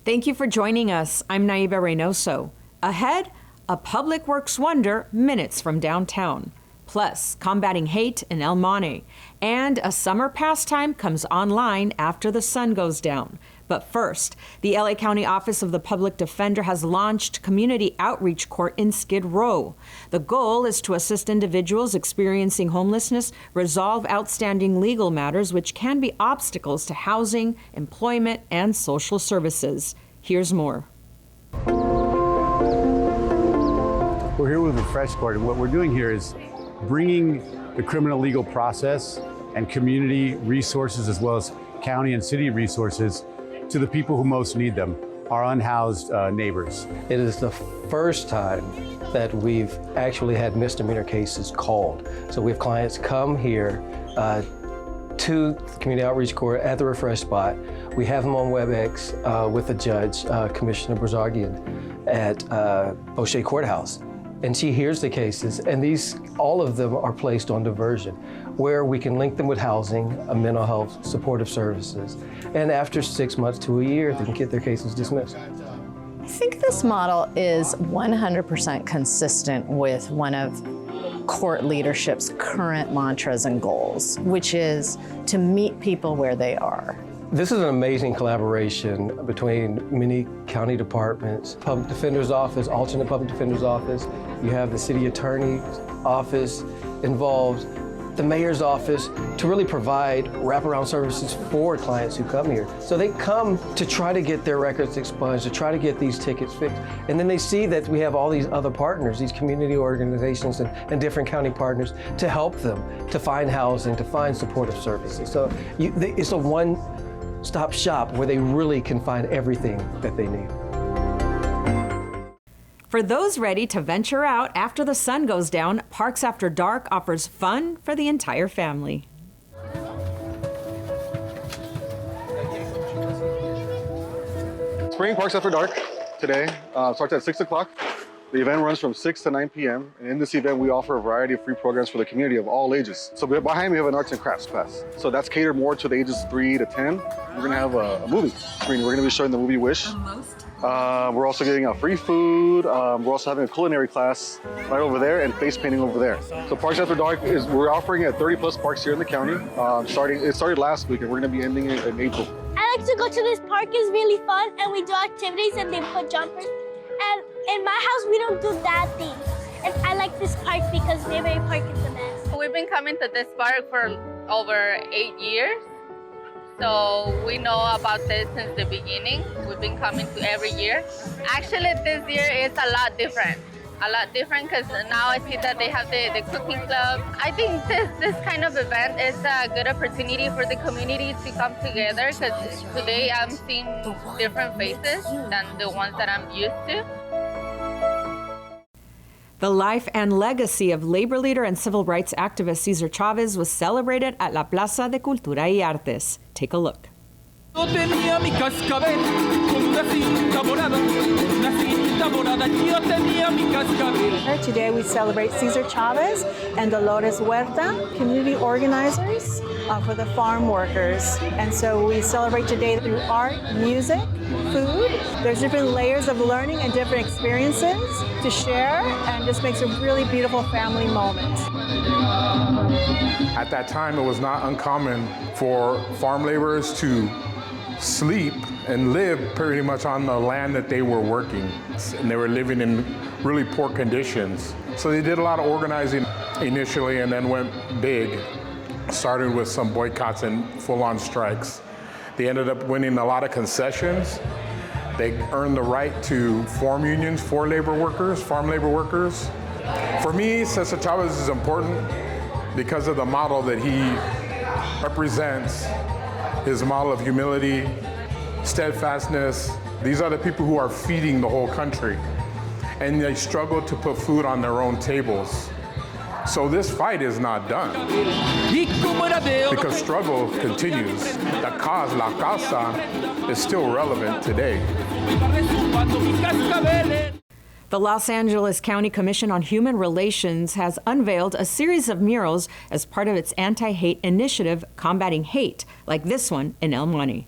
Thank you for joining us. I'm Naiva Reynoso. Ahead, a public works wonder minutes from downtown. Plus, combating hate in El Monte. And a summer pastime comes online after the sun goes down. But first, the LA County Office of the Public Defender has launched Community Outreach Court in Skid Row. The goal is to assist individuals experiencing homelessness resolve outstanding legal matters which can be obstacles to housing, employment, and social services. Here's more. We're here with the Fresh Court, and what we're doing here is bringing the criminal legal process and community resources as well as county and city resources to the people who most need them, our unhoused neighbors. It is the first time that we've actually had misdemeanor cases called. So we have clients come here to the Community Outreach Court at the Refresh Spot. We have them on WebEx with the judge, Commissioner Brzargian, at O'Shea Courthouse. And she hears the cases, and all of them are placed on diversion, where we can link them with housing, mental health, supportive services. And after 6 months to a year, they can get their cases dismissed. I think this model is 100% consistent with one of court leadership's current mantras and goals, which is to meet people where they are. This is an amazing collaboration between many county departments, Public Defender's Office, alternate Public Defender's Office. You have the City Attorney's Office involved, the Mayor's Office, to really provide wraparound services for clients who come here. So they come to try to get their records expunged, to try to get these tickets fixed. And then they see that we have all these other partners, these community organizations and different county partners to help them to find housing, to find supportive services. So it's a one-stop shop where they really can find everything that they need. For those ready to venture out after the sun goes down, Parks After Dark offers fun for the entire family. Spring Parks After Dark today starts at 6 o'clock. The event runs from 6 to 9 p.m. And in this event, we offer a variety of free programs for the community of all ages. So behind me, we have an arts and crafts class. So that's catered more to the ages 3 to 10. We're gonna have a movie screen. We're gonna be showing the movie Wish. We're also getting free food. We're also having a culinary class right over there and face painting over there. So Parks After Dark we're offering at 30 plus parks here in the county. It started last week and we're gonna be ending it in April. I like to go to this park, it's really fun, and we do activities and they put jumpers. And in my house, we don't do that thing. And I like this park because Mayberry Park is the best. We've been coming to this park for over 8 years. So we know about this since the beginning. We've been coming to every year. Actually, this year is a lot different. Because now I see that they have the cooking club. I think this kind of event is a good opportunity for the community to come together, because today I'm seeing different faces than the ones that I'm used to. The life and legacy of labor leader and civil rights activist Cesar Chavez was celebrated at La Plaza de Cultura y Artes. Take a look. Today we celebrate Cesar Chavez and Dolores Huerta, community organizers for the farm workers. And so we celebrate today through art, music, food. There's different layers of learning and different experiences to share, and just makes a really beautiful family moment. At that time, it was not uncommon for farm laborers to sleep and live pretty much on the land that they were working. And they were living in really poor conditions. So they did a lot of organizing initially and then went big. Started with some boycotts and full-on strikes. They ended up winning a lot of concessions. They earned the right to form unions for farm labor workers. For me, Cesar Chavez is important because of the model that he represents. His model of humility, steadfastness. These are the people who are feeding the whole country. And they struggle to put food on their own tables. So this fight is not done. Because struggle continues. The cause, la causa, is still relevant today. The Los Angeles County Commission on Human Relations has unveiled a series of murals as part of its anti-hate initiative combating hate, like this one in El Monte.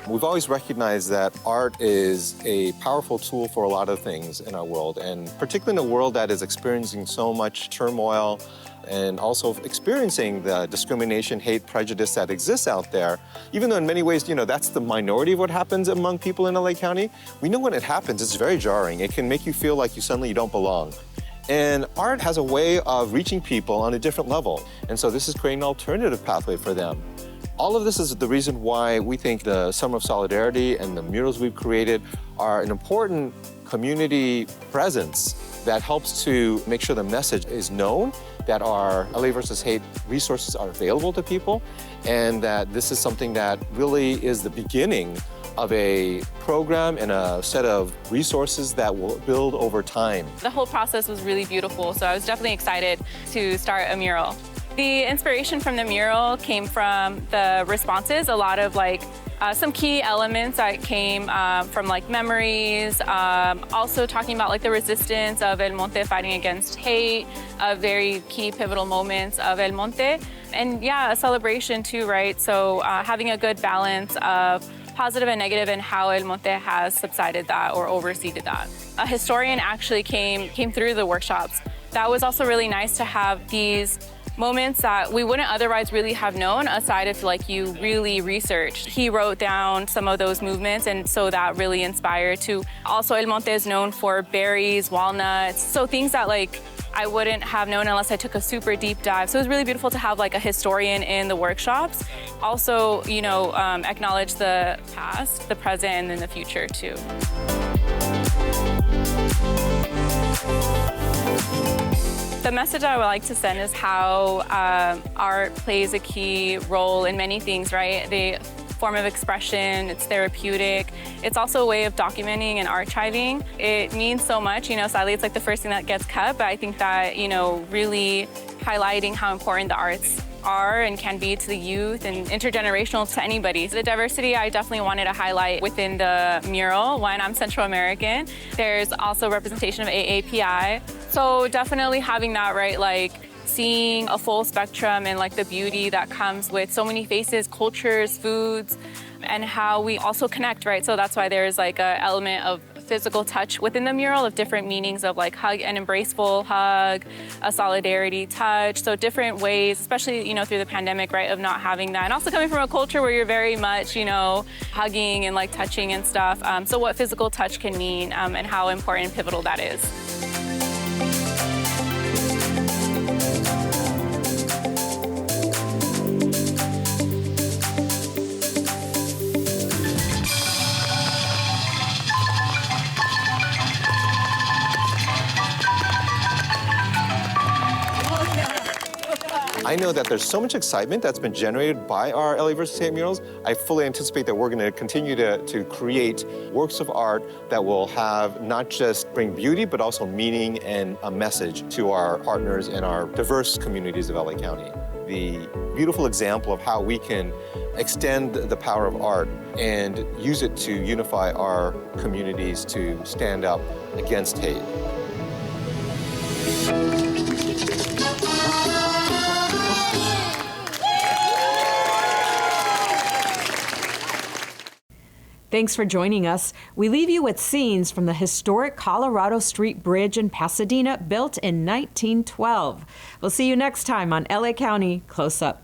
We've always recognized that art is a powerful tool for a lot of things in our world, and particularly in a world that is experiencing so much turmoil and also experiencing the discrimination, hate, prejudice that exists out there. Even though in many ways, that's the minority of what happens among people in LA County, we know when it happens, it's very jarring. It can make you feel like you don't belong. And art has a way of reaching people on a different level. And so this is creating an alternative pathway for them. All of this is the reason why we think the Summer of Solidarity and the murals we've created are an important community presence that helps to make sure the message is known, that our LA versus Hate resources are available to people, and that this is something that really is the beginning of a program and a set of resources that will build over time. The whole process was really beautiful, so I was definitely excited to start a mural. The inspiration from the mural came from the responses, a lot of some key elements that came from memories, also talking about the resistance of El Monte fighting against hate, very key pivotal moments of El Monte, and yeah, a celebration too, right? So having a good balance of positive and negative and how El Monte has subsided that or overseeded that. A historian actually came through the workshops. That was also really nice to have these moments that we wouldn't otherwise really have known aside if you really researched. He wrote down some of those movements, and so that really inspired to. Also, El Monte is known for berries, walnuts, so things that I wouldn't have known unless I took a super deep dive. So it was really beautiful to have a historian in the workshops. Also, acknowledge the past, the present, and then the future too. The message I would like to send is how art plays a key role in many things, right? The form of expression, it's therapeutic. It's also a way of documenting and archiving. It means so much, sadly it's the first thing that gets cut, but I think that, really highlighting how important the arts are and can be to the youth and intergenerational to anybody. So the diversity I definitely wanted to highlight within the mural. One, I'm Central American. There's also representation of AAPI. So definitely having that, right, seeing a full spectrum and the beauty that comes with so many faces, cultures, foods, and how we also connect, right? So that's why there's a element of physical touch within the mural of different meanings of hug, an embraceful hug, a solidarity touch. So different ways, especially, through the pandemic, right, of not having that. And also coming from a culture where you're very much, hugging and touching and stuff. So what physical touch can mean and how important and pivotal that is. I know that there's so much excitement that's been generated by our LA versus Hate murals. I fully anticipate that we're going to continue to create works of art that will have not just bring beauty, but also meaning and a message to our partners in our diverse communities of LA County. The beautiful example of how we can extend the power of art and use it to unify our communities to stand up against hate. Thanks for joining us. We leave you with scenes from the historic Colorado Street Bridge in Pasadena, built in 1912. We'll see you next time on LA County Close Up.